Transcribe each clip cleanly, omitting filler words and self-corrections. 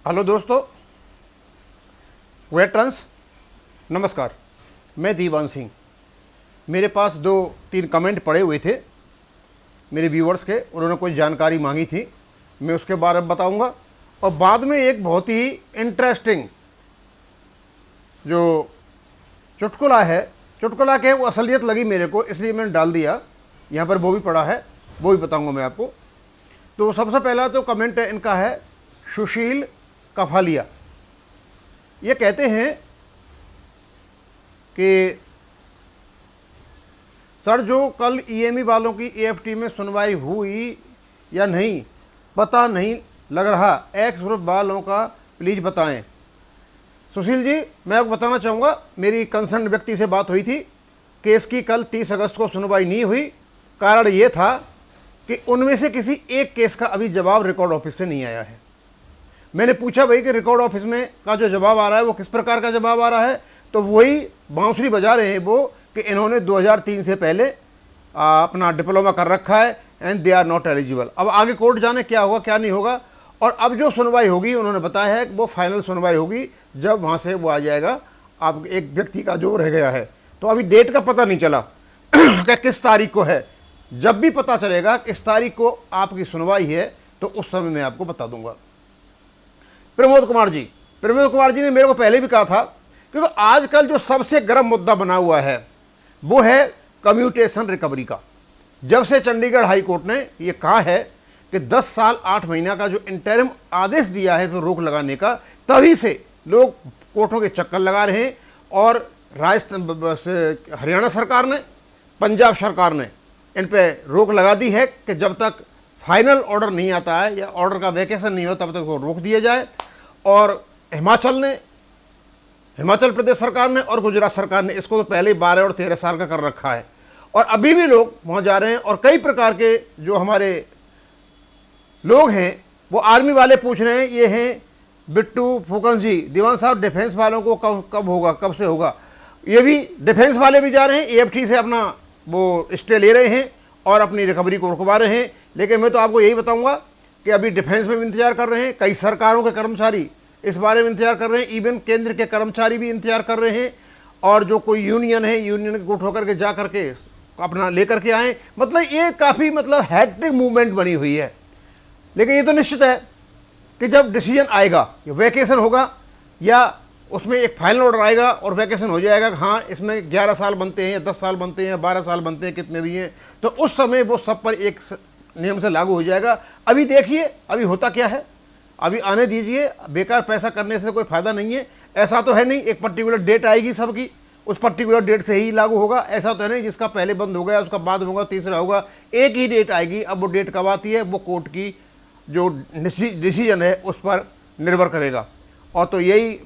Hello दोस्तों, veterans नमस्कार। मैं दीवान सिंह। मेरे पास 2-3 कमेंट पड़े हुए थे मेरे व्यूअर्स के। उन्होंने कोई जानकारी मांगी थी, मैं उसके बारे में बताऊंगा। और बाद में एक बहुत ही इंटरेस्टिंग जो चुटकुला है, चुटकुला के वो असलियत लगी मेरे को, इसलिए मैंने डाल दिया। यहाँ पर वो भी पड़ा है, वो भी बताऊंगा मैं आपको। तो सबसे पहला तो कमेंट इनका है सुशील कफालिया। ये कहते हैं कि सर, जो कल ईएमई वालों की ईएफटी में सुनवाई हुई या नहीं पता नहीं लग रहा, एक्स ग्रुप वालों का प्लीज़ बताएं। सुशील जी, मैं आपको बताना चाहूँगा, मेरी कंसर्न व्यक्ति से बात हुई थी। केस की कल 30 अगस्त को सुनवाई नहीं हुई। कारण ये था कि उनमें से किसी एक केस का अभी जवाब रिकॉर्ड ऑफिस से नहीं आया है। मैंने पूछा भाई कि रिकॉर्ड ऑफिस में का जो जवाब आ रहा है वो किस प्रकार का जवाब आ रहा है, तो वही बांसुरी बजा रहे हैं वो कि इन्होंने 2003 से पहले अपना डिप्लोमा कर रखा है and they are not eligible. अब आगे कोर्ट जाने क्या होगा क्या नहीं होगा। और अब जो सुनवाई होगी उन्होंने बताया है कि वो फाइनल सुनवाई होगी जब वहाँ से वो आ जाएगा। आप एक व्यक्ति का जो रह गया है, तो अभी डेट का पता नहीं चला कि किस तारीख को है। जब भी पता चलेगा किस तारीख को आपकी सुनवाई है तो उस समय मैं आपको बता दूंगा। प्रमोद कुमार जी ने मेरे को पहले भी कहा था, क्योंकि आजकल जो सबसे गर्म मुद्दा बना हुआ है वो है कम्यूटेशन रिकवरी का। जब से चंडीगढ़ हाई कोर्ट ने ये कहा है कि 10 साल 8 महीना का जो इंटरिम आदेश दिया है तो रोक लगाने का, तभी से लोग कोर्टों के चक्कर लगा रहे हैं। और राजस्थान, हरियाणा सरकार ने, पंजाब सरकार ने इन पे रोक लगा दी है कि जब तक फाइनल ऑर्डर नहीं आता है या ऑर्डर का वैकेशन नहीं हो तब तक वो रोक दिया जाए। और हिमाचल प्रदेश सरकार ने और गुजरात सरकार ने इसको तो पहले ही 12 और 13 साल का कर रखा है। और अभी भी लोग वहाँ जा रहे हैं। और कई प्रकार के जो हमारे लोग हैं वो आर्मी वाले पूछ रहे हैं, ये हैं बिट्टू फूकन जी, दीवान साहब डिफेंस वालों को कब होगा, कब से होगा। ये भी डिफेंस वाले भी जा रहे हैं, ईएफटी से अपना वो स्टे ले रहे हैं और अपनी रिकवरी को रुकवा रहे हैं। लेकिन मैं तो आपको यही बताऊंगा कि अभी डिफेंस में भी इंतजार कर रहे हैं, कई सरकारों के कर्मचारी इस बारे में इंतजार कर रहे हैं, इवन केंद्र के कर्मचारी भी इंतजार कर रहे हैं। और जो कोई यूनियन है, यूनियन के गुट होकर के जा करके अपना लेकर के आए। मतलब ये काफ़ी हैट्रिक मूवमेंट बनी हुई है। लेकिन ये तो निश्चित है कि जब डिसीजन आएगा, वैकेशन होगा या उसमें एक फाइनल ऑर्डर आएगा और वैकेशन हो जाएगा, हाँ इसमें 11 साल बनते हैं या 10 साल बनते हैं या 12 साल बनते हैं, कितने भी हैं, तो उस समय वो सब पर एक नियम से लागू हो जाएगा। अभी देखिए अभी होता क्या है, अभी आने दीजिए। बेकार पैसा करने से कोई फ़ायदा नहीं है। ऐसा तो है नहीं एक पर्टिकुलर डेट आएगी सबकी, उस पर्टिकुलर डेट से ही लागू होगा। ऐसा तो है नहीं जिसका पहले बंद हो गया उसका बाद होगा, तीसरा होगा। एक ही डेट आएगी। अब वो डेट कब आती है वो कोर्ट की जो डिसीजन है उस पर निर्भर करेगा। और तो यही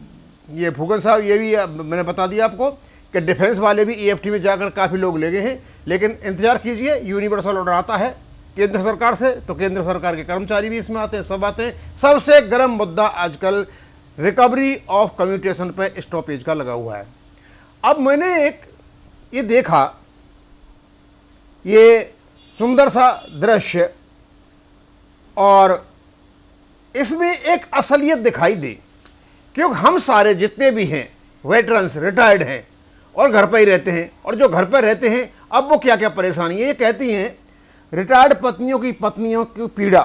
ये फूकन साहब, ये भी मैंने बता दिया आपको कि डिफेंस वाले भी ईएफटी में जाकर काफ़ी लोग ले गए हैं। लेकिन इंतजार कीजिए, यूनिवर्सल ऑर्डर आता है केंद्र सरकार से तो केंद्र सरकार के कर्मचारी भी इसमें आते हैं, सब आते हैं। सबसे गर्म मुद्दा आजकल रिकवरी ऑफ कम्यूटेशन पे स्टॉपेज का लगा हुआ है। अब मैंने एक ये देखा, ये सुंदर सा दृश्य, और इसमें एक असलियत दिखाई दी। क्योंकि हम सारे जितने भी हैं वेटरन्स, रिटायर्ड हैं और घर पर ही रहते हैं। और जो घर पर रहते हैं अब वो क्या क्या परेशानी है ये कहती हैं। रिटायर्ड पत्नियों की पीड़ा,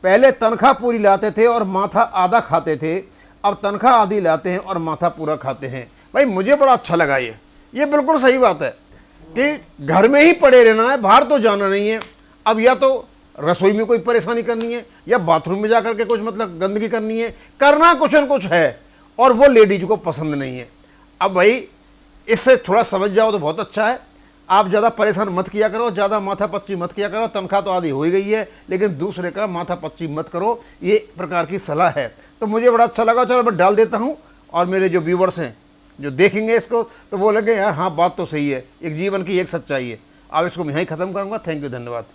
पहले तनख्वाह पूरी लाते थे और माथा आधा खाते थे, अब तनख्वाह आधी लाते हैं और माथा पूरा खाते हैं। भाई मुझे बड़ा अच्छा लगा ये बिल्कुल सही बात है कि घर में ही पड़े रहना है, बाहर तो जाना नहीं है। अब या तो रसोई में कोई परेशानी करनी है या बाथरूम में जाकर के कुछ गंदगी करनी है, करना कुछ न कुछ है, और वो लेडीज को पसंद नहीं है। अब भाई इससे थोड़ा समझ जाओ तो बहुत अच्छा है। आप ज़्यादा परेशान मत किया करो, ज़्यादा माथा पच्ची मत किया करो। तनख्वाह तो आधी हो ही गई है, लेकिन दूसरे का माथा पच्ची मत करो, ये प्रकार की सलाह है। तो मुझे बड़ा अच्छा लगा। चलो मैं डाल देता हूँ, और मेरे जो व्यूवर्स हैं जो देखेंगे इसको तो वो लगे यार हाँ बात तो सही है, एक जीवन की एक सच्चाई है। अब इसको मैं यहीं ख़त्म करूँगा। थैंक यू, धन्यवाद।